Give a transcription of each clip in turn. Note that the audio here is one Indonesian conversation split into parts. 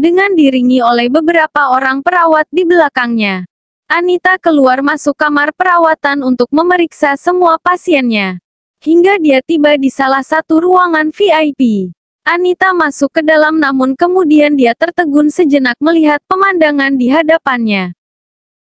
dengan diringi oleh beberapa orang perawat di belakangnya. Anita keluar masuk kamar perawatan untuk memeriksa semua pasiennya. Hingga dia tiba di salah satu ruangan VIP. Anita masuk ke dalam namun kemudian dia tertegun sejenak melihat pemandangan di hadapannya.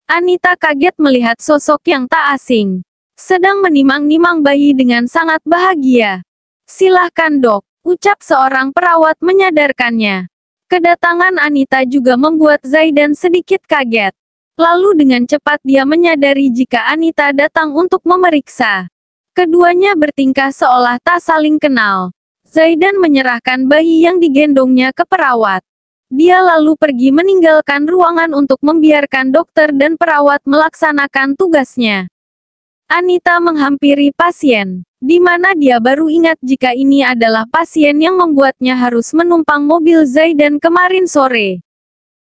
Anita kaget melihat sosok yang tak asing. Sedang menimang-nimang bayi dengan sangat bahagia. "Silahkan dok," ucap seorang perawat menyadarkannya. Kedatangan Anita juga membuat Zaidan sedikit kaget. Lalu dengan cepat dia menyadari jika Anita datang untuk memeriksa. Keduanya bertingkah seolah tak saling kenal. Zaidan menyerahkan bayi yang digendongnya ke perawat. Dia lalu pergi meninggalkan ruangan untuk membiarkan dokter dan perawat melaksanakan tugasnya. Anita menghampiri pasien, di mana dia baru ingat jika ini adalah pasien yang membuatnya harus menumpang mobil Zaidan kemarin sore.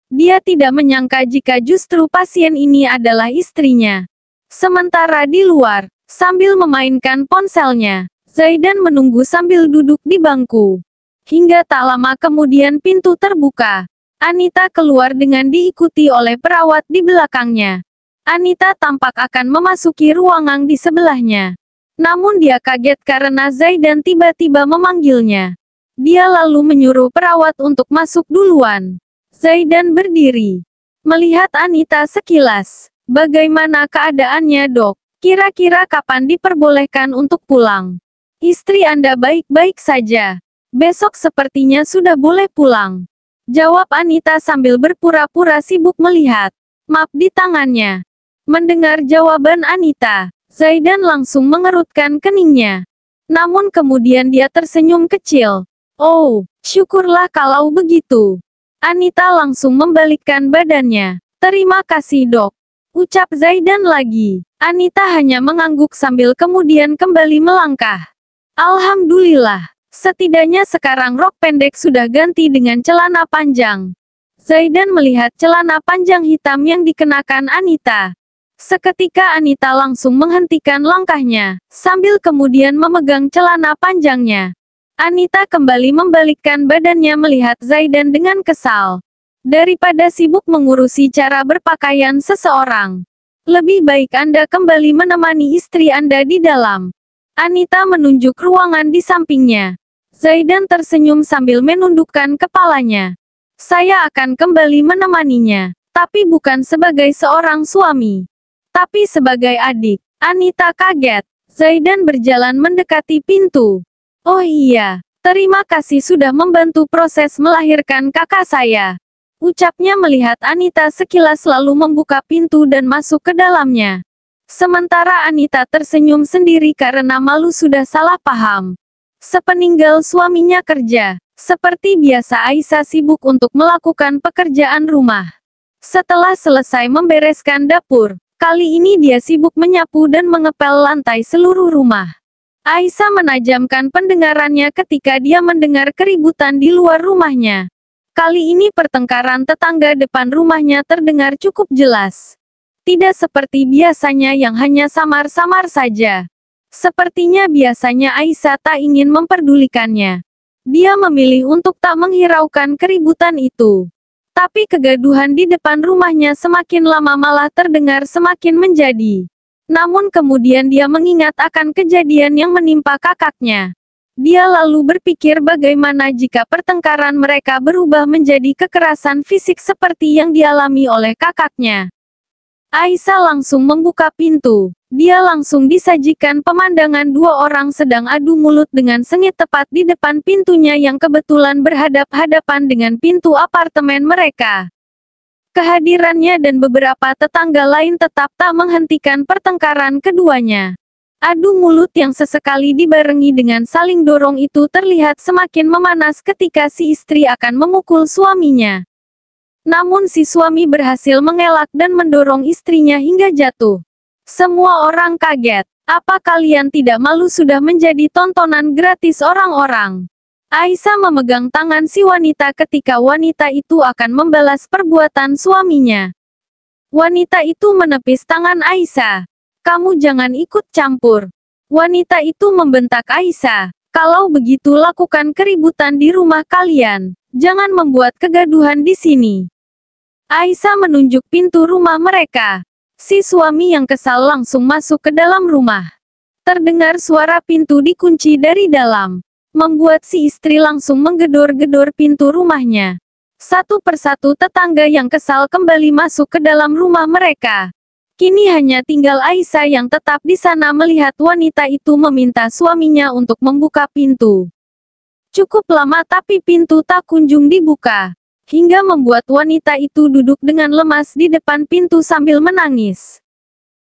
Dia tidak menyangka jika justru pasien ini adalah istrinya. Sementara di luar, sambil memainkan ponselnya, Zaidan menunggu sambil duduk di bangku. Hingga tak lama kemudian pintu terbuka. Anita keluar dengan diikuti oleh perawat di belakangnya. Anita tampak akan memasuki ruangan di sebelahnya. Namun dia kaget karena Zaidan tiba-tiba memanggilnya. Dia lalu menyuruh perawat untuk masuk duluan. Zaidan berdiri. Melihat Anita sekilas. "Bagaimana keadaannya dok? Kira-kira kapan diperbolehkan untuk pulang?" "Istri Anda baik-baik saja. Besok sepertinya sudah boleh pulang," jawab Anita sambil berpura-pura sibuk melihat map di tangannya. Mendengar jawaban Anita, Zaidan langsung mengerutkan keningnya. Namun kemudian dia tersenyum kecil. "Oh, syukurlah kalau begitu." Anita langsung membalikkan badannya. "Terima kasih dok," ucap Zaidan lagi. Anita hanya mengangguk sambil kemudian kembali melangkah. Alhamdulillah, setidaknya sekarang rok pendek sudah ganti dengan celana panjang. Zaidan melihat celana panjang hitam yang dikenakan Anita. Seketika Anita langsung menghentikan langkahnya, sambil kemudian memegang celana panjangnya. Anita kembali membalikkan badannya melihat Zaidan dengan kesal. "Daripada sibuk mengurusi cara berpakaian seseorang, lebih baik Anda kembali menemani istri Anda di dalam." Anita menunjuk ruangan di sampingnya. Zaidan tersenyum sambil menundukkan kepalanya. "Saya akan kembali menemaninya, tapi bukan sebagai seorang suami, tapi sebagai adik." Anita kaget. Zaidan berjalan mendekati pintu. "Oh iya, terima kasih sudah membantu proses melahirkan kakak saya," ucapnya melihat Anita sekilas lalu membuka pintu dan masuk ke dalamnya. Sementara Anita tersenyum sendiri karena malu sudah salah paham. Sepeninggal suaminya kerja, seperti biasa Aisyah sibuk untuk melakukan pekerjaan rumah. Setelah selesai membereskan dapur, kali ini dia sibuk menyapu dan mengepel lantai seluruh rumah. Aisyah menajamkan pendengarannya ketika dia mendengar keributan di luar rumahnya. Kali ini pertengkaran tetangga depan rumahnya terdengar cukup jelas. Tidak seperti biasanya yang hanya samar-samar saja. Sepertinya biasanya Aisyah tak ingin memperdulikannya. Dia memilih untuk tak menghiraukan keributan itu. Tapi kegaduhan di depan rumahnya semakin lama malah terdengar semakin menjadi. Namun kemudian dia mengingat akan kejadian yang menimpa kakaknya. Dia lalu berpikir bagaimana jika pertengkaran mereka berubah menjadi kekerasan fisik seperti yang dialami oleh kakaknya. Aisyah langsung membuka pintu. Dia langsung disajikan pemandangan dua orang sedang adu mulut dengan sengit tepat di depan pintunya yang kebetulan berhadap-hadapan dengan pintu apartemen mereka. Kehadirannya dan beberapa tetangga lain tetap tak menghentikan pertengkaran keduanya. Adu mulut yang sesekali dibarengi dengan saling dorong itu terlihat semakin memanas ketika si istri akan memukul suaminya. Namun si suami berhasil mengelak dan mendorong istrinya hingga jatuh. Semua orang kaget. Apa kalian tidak malu sudah menjadi tontonan gratis orang-orang? Aisyah memegang tangan si wanita ketika wanita itu akan membalas perbuatan suaminya. Wanita itu menepis tangan Aisyah. "Kamu jangan ikut campur." Wanita itu membentak Aisyah. Kalau begitu lakukan keributan di rumah kalian. Jangan membuat kegaduhan di sini. Aisyah menunjuk pintu rumah mereka. Si suami yang kesal langsung masuk ke dalam rumah. Terdengar suara pintu dikunci dari dalam. Membuat si istri langsung menggedor-gedor pintu rumahnya. Satu persatu tetangga yang kesal kembali masuk ke dalam rumah mereka. Kini hanya tinggal Aisyah yang tetap di sana melihat wanita itu meminta suaminya untuk membuka pintu. Cukup lama tapi pintu tak kunjung dibuka. Hingga membuat wanita itu duduk dengan lemas di depan pintu sambil menangis.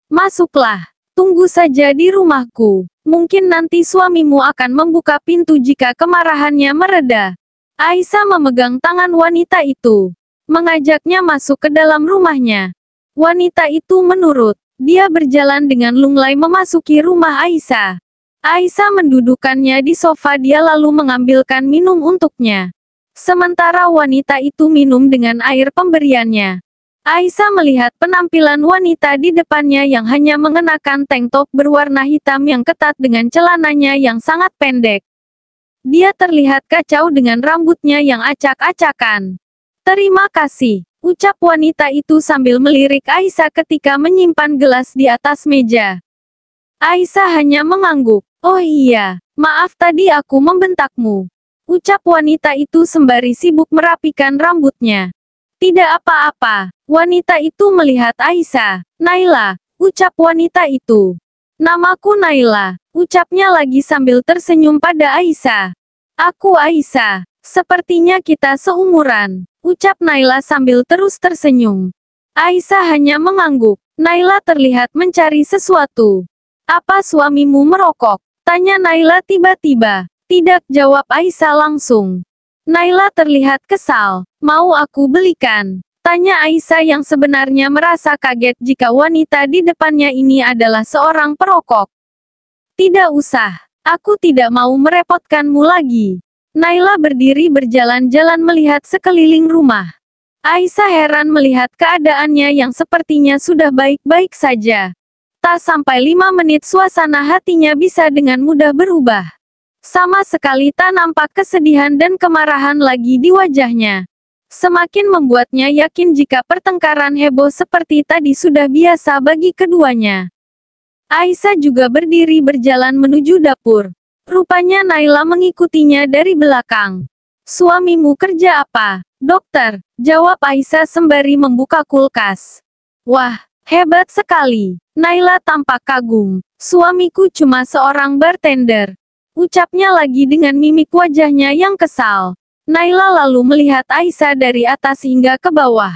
Masuklah, tunggu saja di rumahku. Mungkin nanti suamimu akan membuka pintu jika kemarahannya mereda. Aisyah memegang tangan wanita itu, mengajaknya masuk ke dalam rumahnya. Wanita itu menurut. Dia berjalan dengan lunglai memasuki rumah Aisyah. Aisyah mendudukkannya di sofa, dia lalu mengambilkan minum untuknya. Sementara wanita itu minum dengan air pemberiannya. Aisyah melihat penampilan wanita di depannya yang hanya mengenakan tank top berwarna hitam yang ketat dengan celananya yang sangat pendek. Dia terlihat kacau dengan rambutnya yang acak-acakan. Terima kasih, ucap wanita itu sambil melirik Aisyah ketika menyimpan gelas di atas meja. Aisyah hanya mengangguk. Oh iya, maaf tadi aku membentakmu. Ucap wanita itu sembari sibuk merapikan rambutnya. Tidak apa-apa, wanita itu melihat Aisyah. Naila, ucap wanita itu. Namaku Naila, ucapnya lagi sambil tersenyum pada Aisyah. Aku Aisyah, sepertinya kita seumuran. Ucap Naila sambil terus tersenyum. Aisyah hanya mengangguk. Naila terlihat mencari sesuatu. Apa suamimu merokok? Tanya Naila tiba-tiba. Tidak, jawab Aisyah langsung. Naila terlihat kesal. Mau aku belikan? Tanya Aisyah yang sebenarnya merasa kaget jika wanita di depannya ini adalah seorang perokok. Tidak usah. Aku tidak mau merepotkanmu lagi. Naila berdiri berjalan-jalan melihat sekeliling rumah. Aisyah heran melihat keadaannya yang sepertinya sudah baik-baik saja. Tak sampai 5 menit suasana hatinya bisa dengan mudah berubah. Sama sekali tak nampak kesedihan dan kemarahan lagi di wajahnya. Semakin membuatnya yakin jika pertengkaran heboh seperti tadi sudah biasa bagi keduanya. Aisyah juga berdiri berjalan menuju dapur. Rupanya Naila mengikutinya dari belakang. Suamimu kerja apa? Dokter, jawab Aisyah sembari membuka kulkas. Wah, hebat sekali. Naila tampak kagum. Suamiku cuma seorang bartender. Ucapnya lagi dengan mimik wajahnya yang kesal. Naila lalu melihat Aisyah dari atas hingga ke bawah.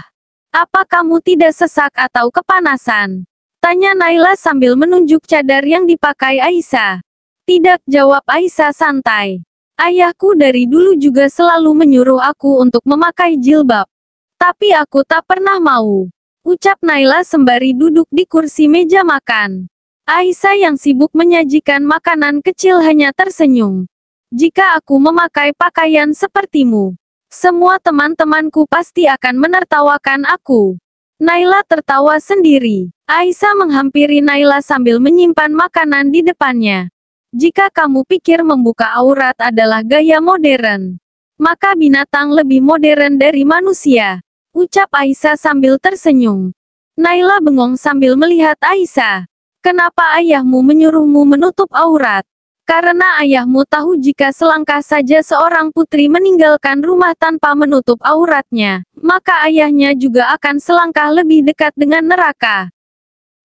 Apa kamu tidak sesak atau kepanasan? Tanya Naila sambil menunjuk cadar yang dipakai Aisyah. Tidak, jawab Aisyah santai. Ayahku dari dulu juga selalu menyuruh aku untuk memakai jilbab. Tapi aku tak pernah mau. Ucap Naila sembari duduk di kursi meja makan. Aisyah yang sibuk menyajikan makanan kecil hanya tersenyum. Jika aku memakai pakaian sepertimu, semua teman-temanku pasti akan menertawakan aku. Naila tertawa sendiri. Aisyah menghampiri Naila sambil menyimpan makanan di depannya. Jika kamu pikir membuka aurat adalah gaya modern, maka binatang lebih modern dari manusia. Ucap Aisyah sambil tersenyum. Naila bengong sambil melihat Aisyah. Kenapa ayahmu menyuruhmu menutup aurat? Karena ayahmu tahu jika selangkah saja seorang putri meninggalkan rumah tanpa menutup auratnya, maka ayahnya juga akan selangkah lebih dekat dengan neraka.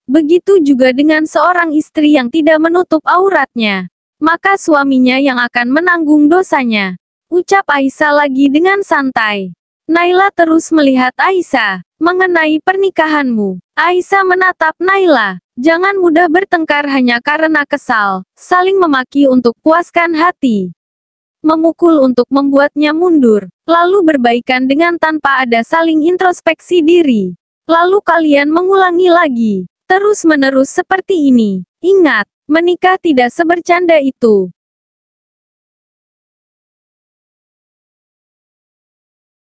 Begitu juga dengan seorang istri yang tidak menutup auratnya, maka suaminya yang akan menanggung dosanya. Ucap Aisyah lagi dengan santai. Naila terus melihat Aisyah. Mengenai pernikahanmu, Aisyah menatap Naila. Jangan mudah bertengkar hanya karena kesal, saling memaki untuk puaskan hati. Memukul untuk membuatnya mundur, lalu berbaikan dengan tanpa ada saling introspeksi diri. Lalu kalian mengulangi lagi. Terus-menerus seperti ini. Ingat, menikah tidak sebercanda itu.